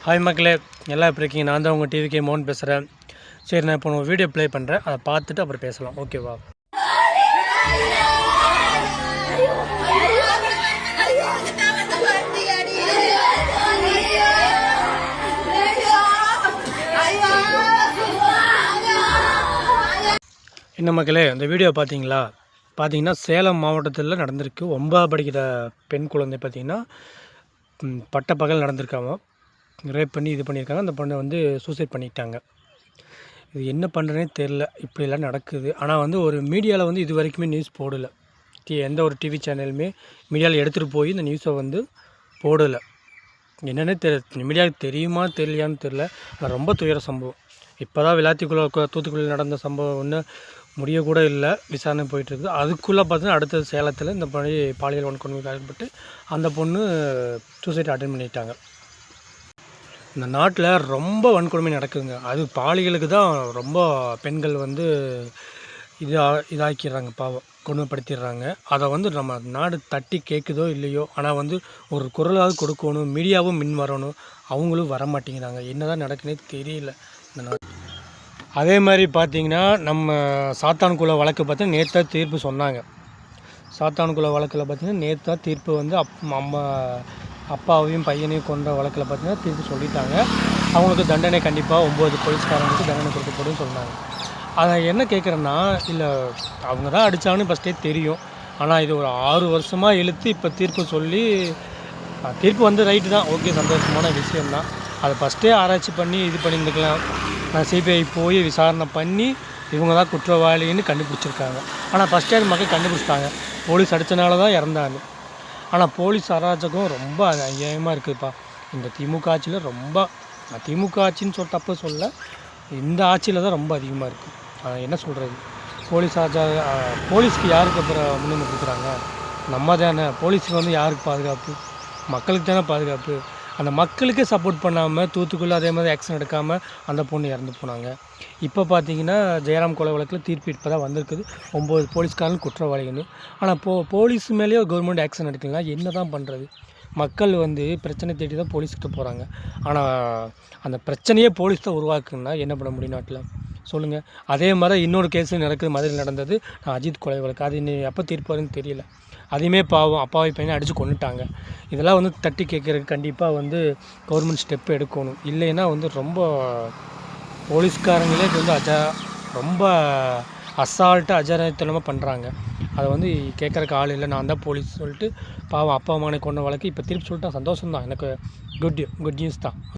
Hi மக்களே, எல்லாம் எப்படி இருக்கீங்க? நான் தான் உங்கள் டிவிக்கே மோகன் பேசுகிறேன். சரி, நான் இப்போ ஒரு வீடியோ ப்ளே பண்ணுறேன். அதை பார்த்துட்டு அப்புறம் பேசலாம், ஓகேவா? என்ன மக்களே, அந்த வீடியோ பார்த்தீங்கன்னா சேலம் மாவட்டத்தில் நடந்திருக்கு. 9 படிக்கிற பெண் குழந்தை பார்த்தீங்கன்னா பட்ட பகல் நடந்திருக்காங்க. ரேப் பண்ணி இது பண்ணியிருக்காங்க. அந்த பொண்ணை வந்து சூசைட் பண்ணிட்டாங்க. இது என்ன பண்ணுறேனே தெரில, இப்படிலாம் நடக்குது. ஆனால் ஒரு மீடியாவில் இது வரைக்குமே நியூஸ் போடலை. எந்த ஒரு டிவி சேனலுமே மீடியாவில் எடுத்துகிட்டு போய் இந்த நியூஸை போடலை. என்னென்னே மீடியாவுக்கு தெரியுமா தெரியலையான்னு தெரில. ஆனால் ரொம்ப துயர சம்பவம். இப்போ தான் தூத்துக்குடியில் நடந்த சம்பவம் ஒன்று முடியக்கூட இல்லை, விசாரணை போயிட்டுருக்குது. அதுக்குள்ளே பார்த்தீங்கன்னா அடுத்தது சேலத்தில் இந்த பாலியல் வன்கொடுமைக்கு ஆட்பட்டு அந்த பொண்ணு சூசைட் அட்டென்ட் பண்ணிட்டாங்க. இந்த நாட்டில் ரொம்ப வன்கொடுமை நடக்குதுங்க. அது பாலிகளுக்கு தான் ரொம்ப பெண்கள் இதாக்கிடுறாங்க, பாவம் கொடுமைப்படுத்திடுறாங்க. அதை நம்ம நாடு தட்டி கேட்குதோ இல்லையோ, ஆனால் ஒரு குரலாவது கொடுக்கணும், மீடியாவும் மின் வரணும். அவங்களும் வர மாட்டேங்கிறாங்க. என்ன தான் நடக்குன்னே தெரியல இந்த நாடு. அதே மாதிரி பார்த்திங்கன்னா நம்ம சாத்தான்குள வழக்கு பார்த்தீங்கன்னா நேற்று தீர்ப்பு சொன்னாங்க. சாத்தான்குள வழக்கில் பார்த்திங்கன்னா நேற்று தீர்ப்பு அப்பாவையும் பையனையும் கொண்ட வழக்கில் பார்த்தீங்கன்னா தீர்ப்பு சொல்லிட்டாங்க. அவங்களுக்கு தண்டனை கண்டிப்பாக 9 போலீஸ்காரங்களுக்கு தண்டனை கொடுக்கப்படும் சொன்னாங்க. அதை என்ன கேட்குறேன்னா, இல்லை அவங்க தான் அடித்தாங்கன்னு ஃபஸ்ட்டே தெரியும். ஆனால் இது ஒரு 6 வருஷமாக இழுத்து இப்போ தீர்ப்பு சொல்லி தீர்ப்பு ரைட்டு தான், ஓகே, சந்தோஷமான விஷயந்தான். அதை ஃபஸ்ட்டே ஆராய்ச்சி பண்ணி இது பண்ணியிருந்துக்கலாம். சிபிஐ போய் விசாரணை பண்ணி இவங்க தான் குற்றவாளின்னு கண்டுபிடிச்சிருக்காங்க. ஆனால் ஃபஸ்ட்டே அது மக்கள் கண்டுபிடிச்சிட்டாங்க. போலீஸ் அடித்தனால தான் இறந்தாங்க. ஆனால் போலீஸ் அராஜகம் ரொம்ப அநியாயமாக இருக்குதுப்பா. இந்த திமுக ஆட்சியில் ரொம்ப, திமுக ஆட்சின்னு தப்பு சொல்ல, இந்த ஆட்சியில் தான் ரொம்ப அதிகமாக இருக்குது. என்ன சொல்கிறது, போலீஸ்க்கு யாருக்கு அப்புறம் முன்னுரிமை கொடுக்குறாங்க? நம்ம தானே. போலீஸுக்கு யாருக்கு பாதுகாப்பு? மக்களுக்கு தானே பாதுகாப்பு. அந்த மக்களுக்கே சப்போர்ட் பண்ணாமல் தூத்துக்குள்ளே அதே மாதிரி ஆக்ஷன் எடுக்காமல் அந்த பொண்ணு இறந்து போனாங்க. இப்போ பார்த்தீங்கன்னா ஜெயராம் கொலை வழக்கில் தீர்ப்பு இப்போ தான் வந்திருக்குது. 9 போலீஸ்காரர்கள் குற்றவாளிகள். ஆனால் போலீஸ் மேலேயோ கவர்மெண்ட் ஆக்ஷன் எடுக்கலாம். என்ன தான் பண்ணுறது? மக்கள் பிரச்சனை தேடி தான் போலீஸ்கிட்ட போகிறாங்க. ஆனால் அந்த பிரச்சனையே போலீஸ் தான் உருவாக்குன்னா என்ன பண்ண முடியும் நாட்டில் சொல்லுங்கள். அதே மாதிரி இன்னொரு கேஸு நடக்குது, மதுரையில் நடந்தது, அஜித் கொலை வழக்கு. அது இன்னும் எப்போ தீர்ப்பு வரும்னு தெரியல. அதையுமே பாவம் அப்பாவை பையனை அடித்து கொண்டுட்டாங்க. இதெல்லாம் தட்டி கேட்குறதுக்கு கண்டிப்பாக கவர்மெண்ட் ஸ்டெப் எடுக்கணும். இல்லைன்னா ரொம்ப போலீஸ்காரங்களே ரொம்ப அசால்ட்டாக அஜாக்கிரதைத்தனமாக பண்ணுறாங்க. அதை கேட்குறக்கு ஆள் இல்லை. நான் தான் போலீஸ் சொல்லிட்டு பாவம் அப்பா அம்மானை கொண்ட வழக்கு இப்போ திருப்பி சொல்லிட்டா சந்தோஷம்தான். எனக்கு குட் நியூஸ் தான்.